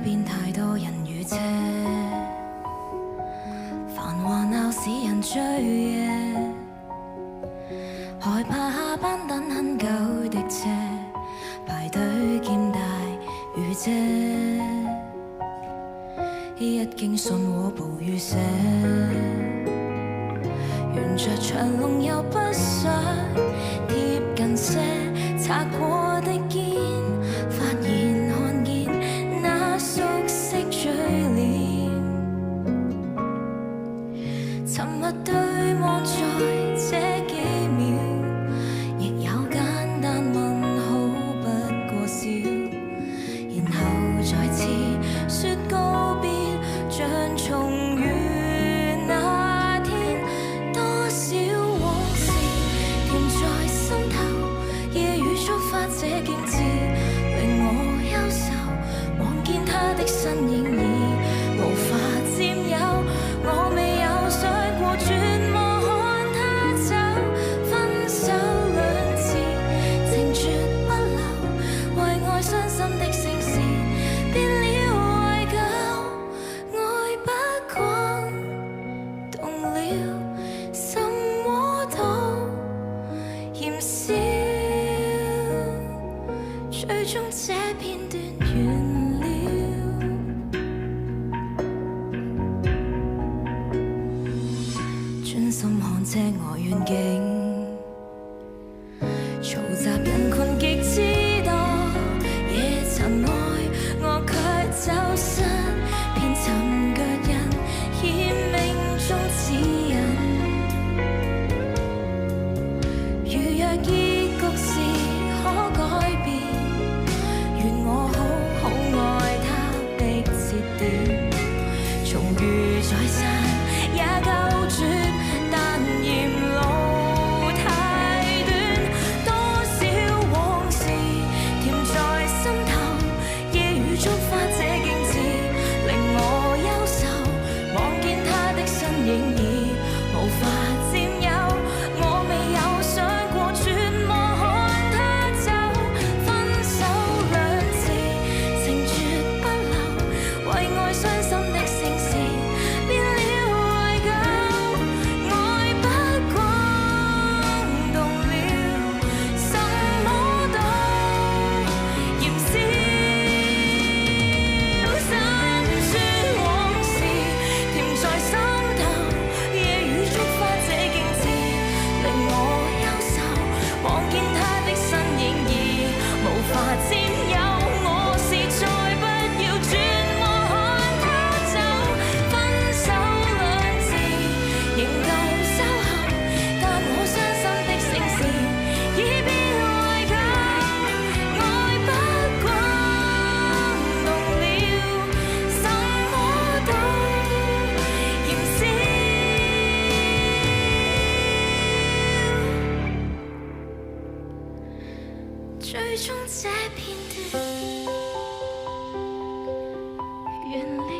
邊太多人與車，繁華鬧市人醉夜，害怕下班等很久的車，排隊兼帶雨遮，一經信和暴雨瀉，沿着長龍又不想貼近些，擦過的肩，發現看見那熟悉嘴臉，沉默對望在這幾秒，亦有簡單問好不過笑，然後再次說告別，像重遇那天，多少往事甜在心頭，夜雨觸發這景致，令我憂愁，望見他的身影已無法佔有，我未有想過絕望看他走，分手兩字情絕不留，為愛傷心的聲線變了懷舊，愛不慣動了什麼都嫌少，最終這片段完了，專心看車外遠景，嘈雜人群極之多，夜塵愛我卻走失，偏尋腳印欠命中指引，如若結局是可改變，願我好好愛他的節點，重遇再散也夠絕，但嫌路太短，多少往事甜在心頭，夜雨觸發這景致，令我憂愁，望見他的身影已無法佔有，我未有想過絕望看他走，分手兩字情絕不留，為愛傷心的聲線變了懷舊，愛不慣動了什麼都嫌少，辛酸往事甜在心頭，夜雨觸發這景致，令我憂愁，望見他的身影已無法佔有，我是再不要絕望看他走，分手兩字仍舊守候，但我傷心的聲線已變懷舊，愛不慣動了什麼都嫌少，最終這片段完了。